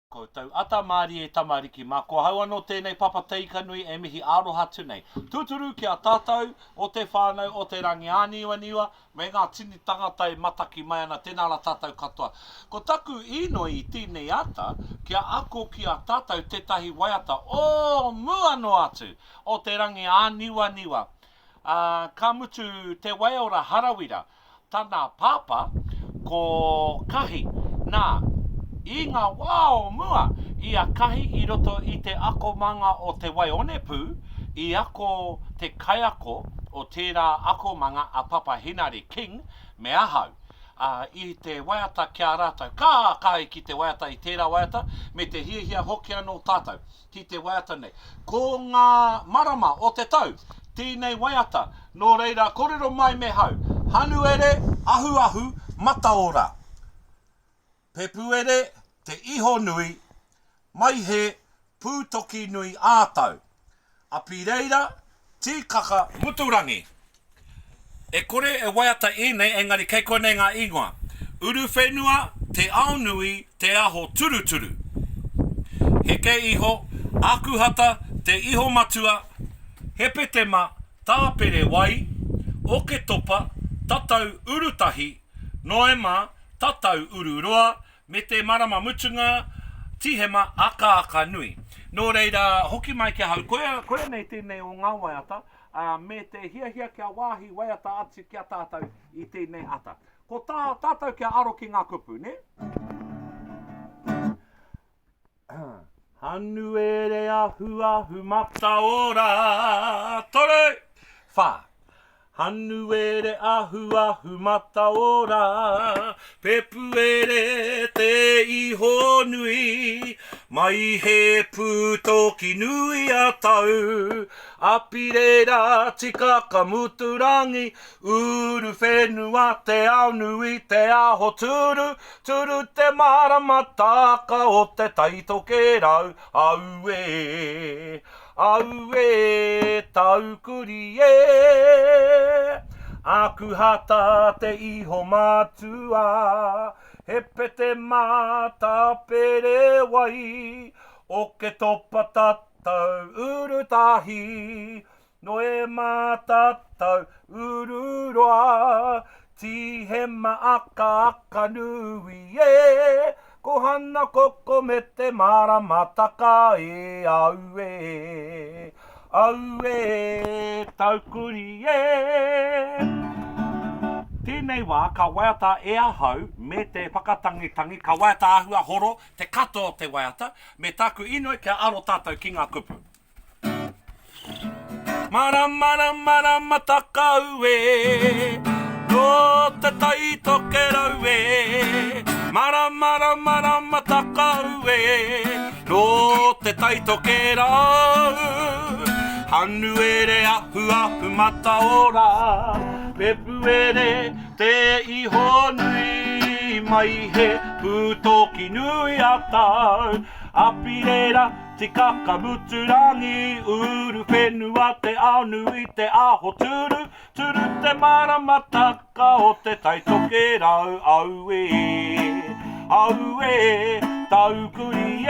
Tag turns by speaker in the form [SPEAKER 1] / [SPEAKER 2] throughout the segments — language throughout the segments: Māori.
[SPEAKER 1] Koutou, ata maari e tamariki, mā ko hau anō tēnei papa teika nui e mihi aroha tunei. Tūturu ki a tātou, o te whānau, o te Rangi Aniwaniwa, me ngā tini tangata e mataki mai ana, tēnā la tātou katoa. Ko taku ino i tēnei ata, kia ako ki a tātou tetahi waiata, o mua no atu, o te Rangi Aniwaniwa. Ka mutu te waiora harawira, tana papa, ko kahi, nā, I ngā wao mua, I a kahi I roto I te ako manga o te waionepu, I ako te kaiako o tērā ako manga a Papa Hinari King, me ahau. I te waiata kia rātou, ka kai ki te waiata I tērā waiata, me te hiahia hoki anō tātou, ki te waiata nei. Ko ngā marama o te tau, tēnei waiata, nō reira korero mai me hau, hanuere, ahu ahu, mata ora. Pepuere, te iho nui, mai he pūtoki nui ātau. Api reira, tīkaka muturangi. E kore e waiata nei, engari kei koe nei ngā ingoa. Uru whenua, te ao nui, te aho turu turu. Heke iho, akuhata, te iho matua, hepe te ma, tāpere wai, oke topa, tatau urutahi, noema, tatau ururoa, me te marama mutunga, tihema aka aka nui. Nō reira, hoki mai kia hau, koe nei tēnei o ngā waiata, me te hiahia kia wāhi waiata ati kia tātou I tēnei ata. Ko tātou kia aro ki ngā kupu, ne? Hanuere ahu ahu mata ora, toru, whā. Hanuere ahu ahu mata ora, pepuere te iho nui, mai he pūtoki nui a tau, apirera tikaka muturangi, uru whenua te ao nui, te aho turu, turu te Maramataka o te Tai Tokerau, aue. Aue taukuri e, akuhata te iho matua, hepe te mata pere wai, o ke topa tatau urutahi, no e matatau ururoa, tihema aka aka nui e, ko hana koko me te Maramataka e aue, aue taukuri e. Tēnei wā, ka waiata e ahau me te whakatangitangi, ka waiata ahua horo, te kato o te waiata, me taku inoi kia aro tātou ki ngā kupu. Maramataka ue, no te Tai Tokerau e, Maramataka ue, no te Tai Tokerau. Hanuere ahu ahu mata ora, pepuere te iho nui, mai he pūtoki nui a tau, apirera tikaka muturangi, uru whenua te ao nui, te aho turu, turu te Maramataka o te Tai Tokerau, aue, aue, taukuri e.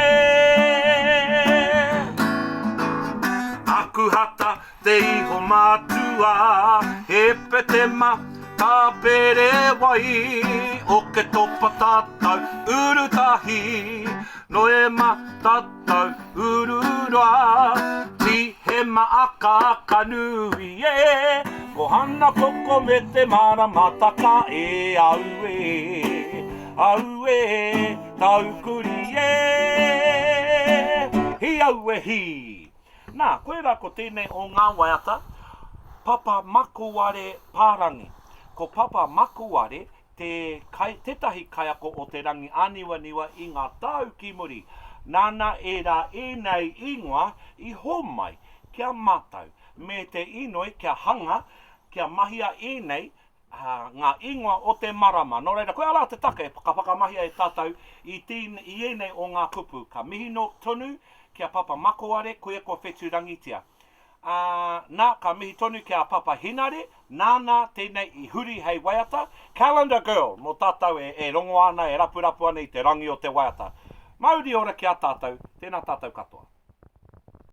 [SPEAKER 1] Akuhata te iho matua, hepe te ma, tāpere wai, o ke topa tātou urutahi, noema tātou ururoa, tihema aka aka nui e, ko hana koko me te Maramataka e aue, aue, taukuri e, hi aue hi. Nā, koe rā ko tēnei o ngā waiata, Papa Makuare Pārangi. Ko Papa Makuare, tetahi kaiako o te Rangi Aniwaniwa I ngā tau ki muri. Nāna e rā e nei ingoa I homai kia mātau. Me te inoi kia hanga, kia mahia e nei ngā ingoa o te marama. Nō reira, koe ala te take, ka whakamahia e tātou I e nei o ngā kupu. Ka mihi no tonu, kia Papa Makuare, koe ko whetu rangitia. Nā, ka mihi tonu kia Papa Hinari, nāna tēnei I huri hei waiata. Calendar girl, mō tātou e rongo ana, e rapu ana I te rangi o te waiata. Mauri ora ki a tātou, tēnā tātou katoa.